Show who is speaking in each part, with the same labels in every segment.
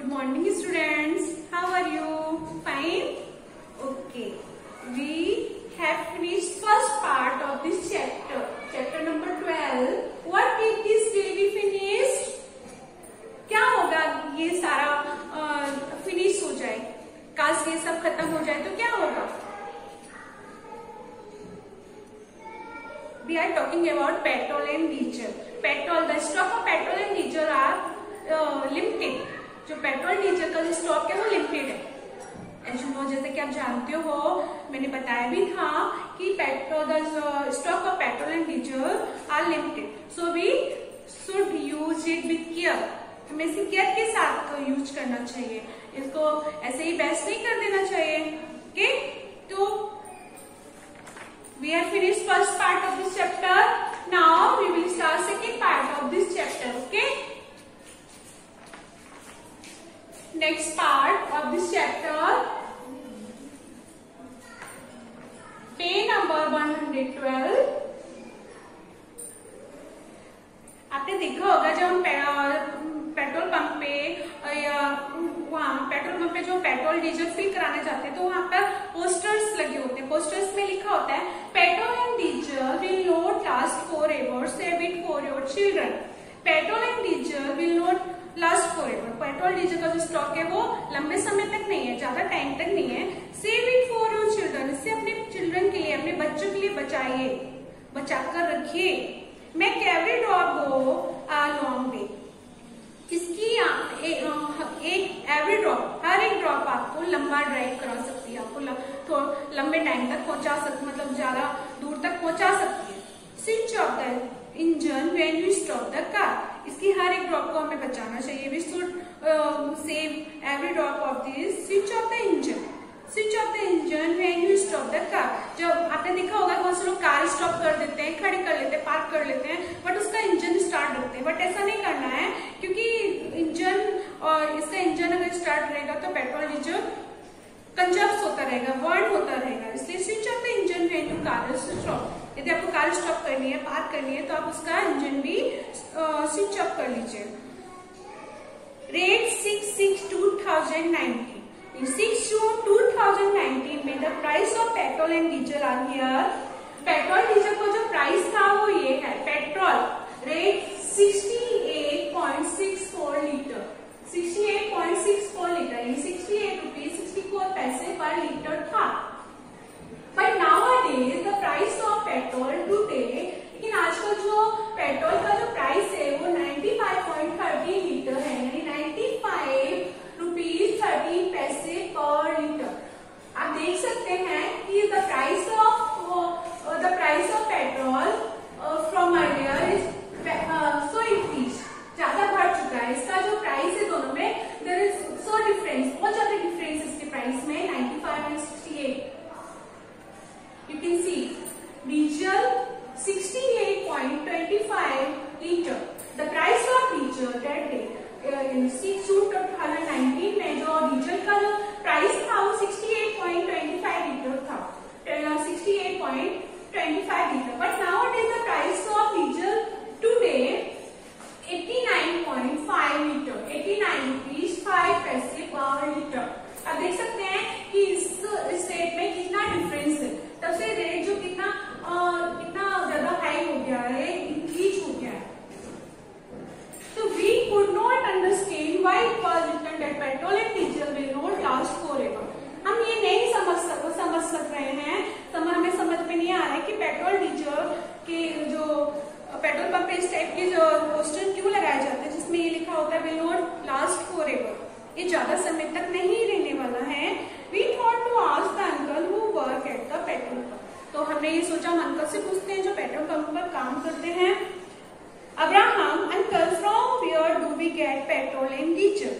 Speaker 1: morning students, how are you? Fine? Okay, we have finished first part of this chapter number 12. What if this will be finished? क्या होगा ये सारा finish हो जाए, काश ये सब खत्म हो जाए तो क्या होगा? We are talking about petrol and diesel. Petrol, the stock of petrol and diesel are limited. जो पेट्रोल डीजल का जो स्टॉक है वो लिमिटेड है। एज यू नो, जैसे कि आप जानते हो, मैंने बताया भी था कि petrol the stock of petrol and diesel are limited, so we should use it with care. हमें इसे केयर के साथ यूज करना चाहिए, इसको ऐसे ही वेस्ट नहीं कर देना चाहिए। ओके, तो we have finished first part of this chapter. Now we will start second part of this chapter. Okay, next part of this chapter, page number 112। आपने देखा होगा जब हम पेट्रोल पंप पे या वहाँ पेट्रोल पंप पे जो पेट्रोल डीजल फिल कराने जाते हैं तो वहाँ पर पोस्टर्स लगे होते हैं। पोस्टर्स में लिखा होता है petrol and diesel will not last for ever, save it for your children. Petrol and diesel will not last for ever. Petrol diesel का जो स्टॉक है वो लंबे समय तक नहीं है, ज्यादा टाइम तक नहीं है। Save it for your children, इससे अपने चिल्ड्रन के लिए, अपने बच्चों के लिए बचाइए, बचाकर रखिए। Make every drop go a long way, इसकी एक एवरी ड्रॉप, हर एक ड्रॉप आपको लंबा ड्राइव करा सकती है, आपको लंबे टाइम तक पहुंचा सकती, मतलब ज्यादा दूर तक पहुंचा सकती है। Switch off the engine when you stop the car, इसकी हर एक ड्रॉप को हमें बचाना चाहिए। We should save every drop of this. Switch off the engine, switch off the engine when you stop the car. जब आपने देखा होगा बहुत से लोग कार स्टॉप कर देते हैं, खड़े कर लेते हैं, पार्क कर लेते हैं, बट उसका इंजन स्टार्ट रखते हैं। बट ऐसा नहीं करना है, क्योंकि इंजन और इसका इंजन अगर स्टार्ट रहेगा तो पेट्रोल डीजल कंजर्व होता रहेगा, बर्न होता रहेगा। इसलिए switch off the engine when you car stop. यदि आपको कार स्टॉप करनी है, पार्क करनी है, तो आप उसका इंजन भी स्विच ऑफ कर लीजिए। रेट 6/6/2019, 6/6/2019 में the price of petrol and diesel are here. Petrol diesel का जो प्राइस था वो ये है। पेट्रोल रेट 68.64 लीटर, 68.64 लीटर, यानी 68 रुपीज 64 पैसे पर लीटर था। But nowadays the price of petrol today, लेकिन आजकल जो पेट्रोल का जो प्राइस है वो 95.30 लीटर है, यानी 95 रुपीज 30 पैसे पर लीटर। आप देख सकते हैं कि the price of petrol from earlier is so increase, ज्यादा बढ़ चुका है। इसका जो प्राइस है दोनों में देयर इज सो डिफरेंस, बहुत ज्यादा डिफरेंस इसके प्राइस में, 95 and 68। You can see diesel 68.25 liter. The price of diesel that day in 6/6/2019 में जो डीजल का जो प्राइस था वो 68.25 लीटर था, 68.25 litre. But nowadays the price of diesel today 89.5 litre, 89 rupees 5 पैसे पर लीटर। आप देख सकते हैं कि इस रेट में कितना डिफरेंस है। तब से रेट जो कितना ज्यादा हाई हो गया है, इंक्रीज हो गया है। तो we could not understand why it was written that petrol and diesel will not last forever. हम ये नहीं समझ सक रहे हैं, हमें समझ में नहीं आ रहा है कि पेट्रोल डीजल के जो पेट्रोल पंप पे इस टाइप के जो पोस्टर क्यों लगाए जाते हैं जिसमें ये लिखा होता है विल नॉट लास्ट फॉरएवर, ये ज्यादा समय तक नहीं रहने वाला है। We thought to ask the uncle who work at the petrol pump, तो हमने ये सोचा हम अंकल से पूछते हैं जो पेट्रोल पंप पर काम करते हैं। Abraham, uncle from where do we get petrol and diesel.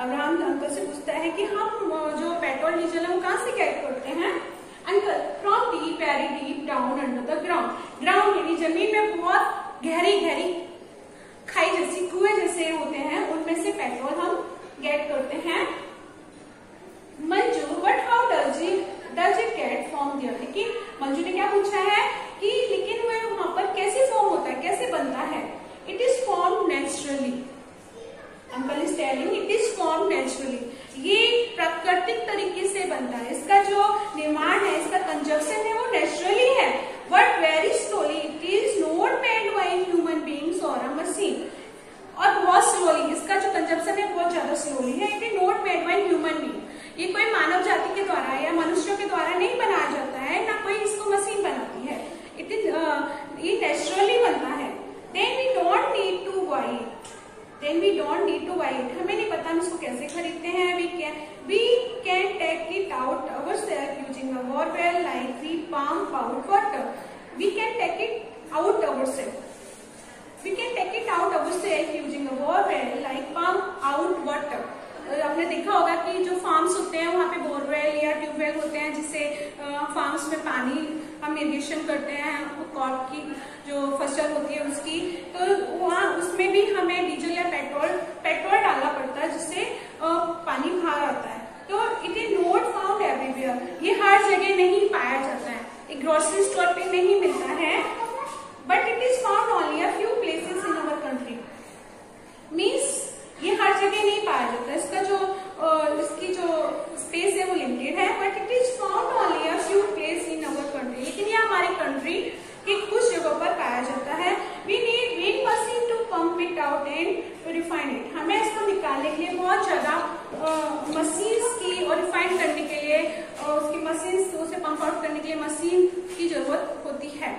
Speaker 1: Abraham uncle से पूछता है कि हम जो पेट्रोल डीजल है वो कहाँ से गेट करते हैं। Uncle, from deep, very deep down under the ground. Ground यानी जमीन में बहुत गहरी गहरी खाई जैसी, कुएं जैसे होते हैं, उनमें से पेट्रोल हम गेट करते हैं। Manju, but how does it get form there. लेकिन मंजू ने क्या पूछा है कि लेकिन वह वहां पर कैसे फॉर्म होता है, कैसे बनता है। It is form naturally. Uncle is telling it is form naturally, ये प्राकृतिक तरीके से बनता है, इसका जो निर्माण है, इसका कंजप्शन है वो नेचुरली है, but very slowly, it is not made by human beings और अ मशीन, और बहुत स्लोली, इसका जो कंजप्शन है बहुत ज्यादा स्लोली है, it is not made by human being, ये कोई मानव जाति के द्वारा या मनुष्यों के द्वारा नहीं बनाया जाता है, ना कोई इसको मशीन बनाती है, इट इज ये नेचुरली बनता है। Then we don't need to buy it, then we don't need to buy it, हमें नहीं पता हम इसको कैसे खरीदते हैं, we can take it out ourselves using a borewell like we pump out water, we can take it out ourselves, we can take it out ourselves using a borewell like pump out water। आपने देखा होगा कि जो farms होते हैं वहाँ पे borewell या ट्यूबवेल होते हैं, जिससे फार्म्स में पानी हम इरिगेशन करते हैं, क्रॉप की जो फसल होती है उसकी, तो वहाँ उसमें भी हमें डीजल या पेट्रोल डालना पड़ता है, जिससे पानी बाहर आता है। तो it is not found everywhere, ये हर जगह नहीं पाया जाता है, एक ग्रोसरी स्टोर पे नहीं मिलता है, but it is found only a few places in our country, means ये हर जगह नहीं पाया जाता, इसका जो इसकी जो स्पेस है वो लिमिटेड है, but it is found only a few place in our country, लेकिन ये हमारी कंट्री के कुछ जगहों पर पाया जाता है। We need wind machine to pump it out and refine it, हमें इसको निकालने के लिए बहुत ज्यादा मशीन्स की और रिफाइन करने के लिए उसकी मशीन उसे पंप आउट करने के लिए मशीन की जरूरत होती है।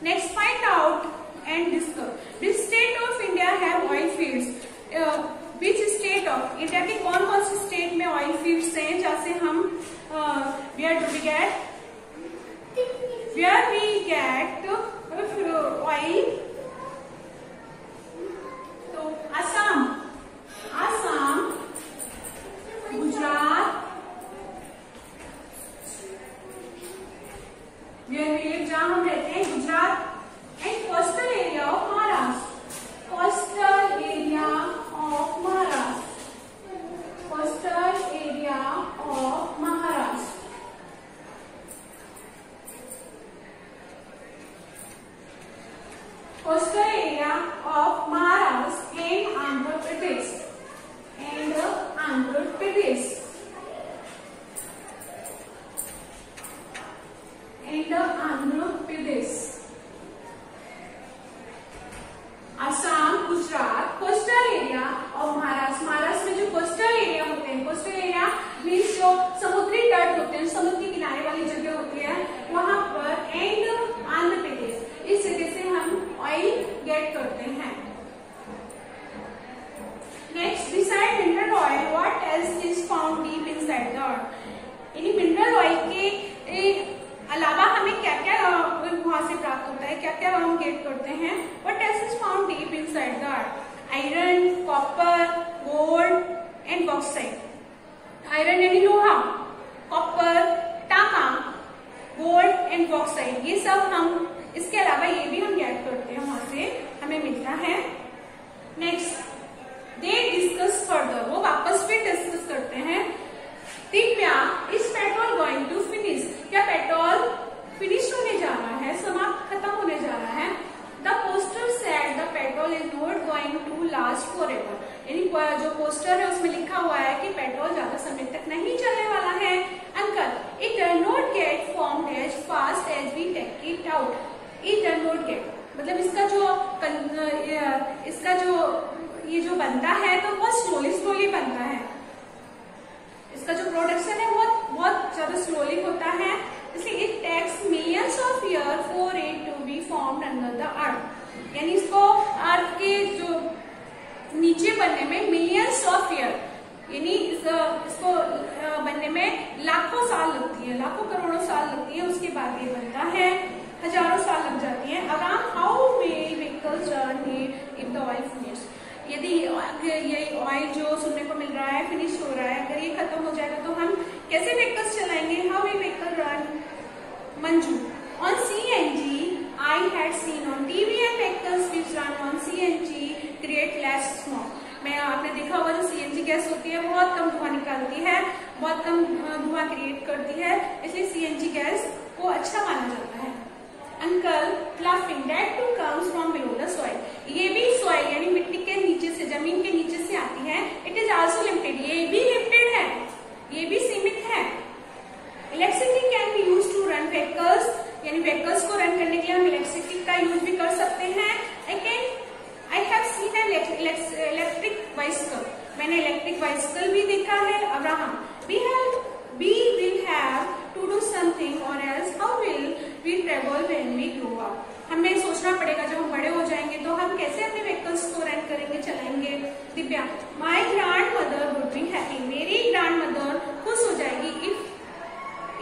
Speaker 1: Next, find out and discover which state of India have oil fields, which state of India के कौन कौन से स्टेट में ऑयल फील्ड्स हैं जहाँ से हम where we get oil, तो असम, गुजरात, जहाँ हम रहते हैं Gujarat, and coastal area of Maharashtra, coastal area of Maharashtra, coastal area of Maharashtra, coastal area of Maharashtra and Andhra Pradesh, and Andhra Pradesh, and Andhra Pradesh, Assam, Gujarat, coastal area और महाराष्ट्र, महाराष्ट्र में जो कोस्टल एरिया होते हैं, कोस्टल एरिया मीन्स जो समुद्री तट होते हैं, समुद्री किनारे वाली जगह होती है वहां पर, एंड आंध्र प्रदेश, इस जगह से हम ऑयल गेट करते हैं। Next, beside mineral oil what else is found deep inside the earth, यानी मिनरल ऑयल के अलावा हमें क्या क्या वहां से प्राप्त होता है, क्या क्या हम गेट करते हैं, what else is found deep inside the earth, iron, copper, gold and bauxite, iron यानी लोहा, कॉपर, तांबा, गोल्ड एंड बॉक्साइट, ये सब हम, इसके अलावा ये भी हम गेट करते हैं, वहां से हमें मिलता है। नेक्स्ट, दे डिस्कस फर्दर, वो वापस फिर डिस्कस करते हैं, Divya, is petrol going to finish, क्या पेट्रोल फिनिश होने जा रहा है, समाप्त खत्म होने जा रहा है। The poster said the petrol is not going to last forever, यानी जो पोस्टर है उसमें लिखा हुआ है कि पेट्रोल ज्यादा समय तक नहीं चलने वाला है। Uncle, it does not get formed as fast as we take it out, it does not get, मतलब इसका जो ये जो बनता है तो बहुत स्लोली बनता है, इसका जो प्रोडक्शन है बहुत ज्यादा स्लोली होता है, इसलिए it takes millions of year for it to be formed under the earth, यानी इसको अर्थ के जो नीचे बनने में मिलियंस ऑफ ईयर, यानी इसको बनने में लाखों साल लगती है, लाखों करोड़ों साल लगती है, उसके बाद ये बनता है, हजारों साल लग जाती है। Around how many vehicles run if the oil finish, यदि ये ऑयल जो सुनने को मिल रहा है फिनिश हो रहा है, अगर ये खत्म हो जाएगा तो हम कैसे व्हीकल्स चलाएंगे, how we vehicle run. Manju, on CNG I had seen on TV and vehicles which run on CNG create less smoke, मैं आपने देखा होगा जो CNG गैस होती है बहुत कम धुआं निकालती है, बहुत कम धुआं क्रिएट करती है, इसलिए CNG गैस को अच्छा माना जाता है। Uncle, fluffing, that too comes from below the soil, ये भी सॉइल यानी मिट्टी के नीचे से, जमीन के नीचे से आती है, इट मैंने इलेक्ट्रिक बाइसिकल भी देखा है। Abraham, we will have to do something or else how will we travel when we grow up? हमें सोचना पड़ेगा जब हम बड़े हो जाएंगे तो हम कैसे अपने व्हीकल्स को रन करेंगे, चलाएंगे। Divya, my grand mother would be happy, मेरी ग्रैंड मदर खुश हो जाएगी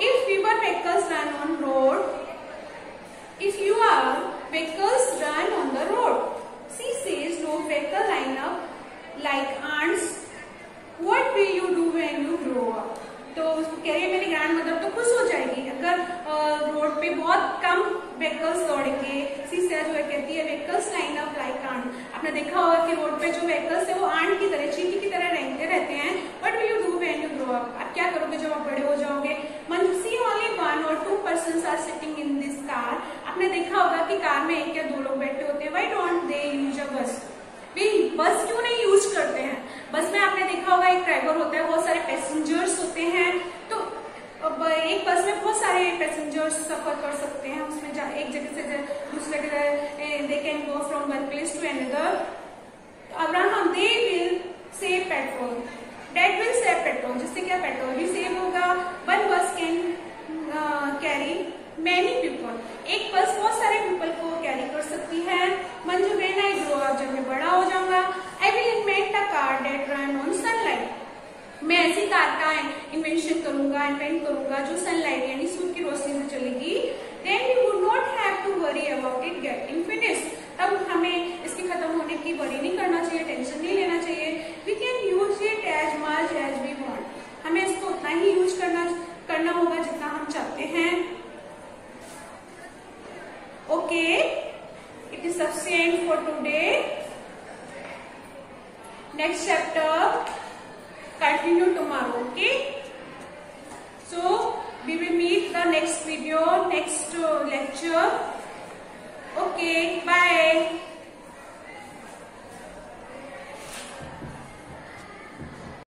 Speaker 1: if your vehicles run on road, if your vehicles run on the road. She says no vehicle line up like ants. What will you do when you grow up? तो कह रही है मेरी grand mother तो खुश हो जाएगी अगर रोड पे बहुत कम व्हीकल्स दौड़ेंगे। सीसे जो है कहती है vehicles line up like ant. आपने देखा होगा कि रोड पे जो व्हीकल्स है वो आंट की तरह, चींटी की तरह रहते हैं। What will you do when you grow up? आप क्या करोगे जब आप बड़े हो जाओगे? See only 1 or 2 persons are sitting in this car. आपने देखा होगा कि कार में 1 या 2 लोग बैठे होते हैं। Why don't they use a बस? बस क्यों नहीं यूज करते हैं? बस में आपने देखा होगा एक ड्राइवर होता है, बहुत सारे पैसेंजर्स होते हैं। तो एक बस में बहुत सारे पैसेंजर्स सफर कर सकते हैं। उसमें एक जगह से दूसरे जगह they can go from one place to another. Abraham, they will save petrol, that will save petrol, जिससे क्या पेट्रोल भी सेव होगा। वन बस कैन कैरी मैनी पीपल, एक बस बहुत सारे पीपल को कैरी कर सकती है। Manju, when I grow up, जब मैं बड़ा हो जाऊंगा, I will invent a car that run on sunlight, मैं ऐसी कार का इन्वेंट करूंगा जो सनलाइट यानी सूर्य की रोशनी से चलेगी। Then you would not have to worry about it getting finished, तब हमें इसके खत्म होने की वरी नहीं करना चाहिए, टेंशन नहीं लेना चाहिए। We can use it as much as we want, हमें इसको उतना ही यूज करना होगा जितना हम चाहते हैं। Okay, it is sufficient for today. Next chapter continue tomorrow. Okay, so we will meet the next video, next lecture. Okay, bye.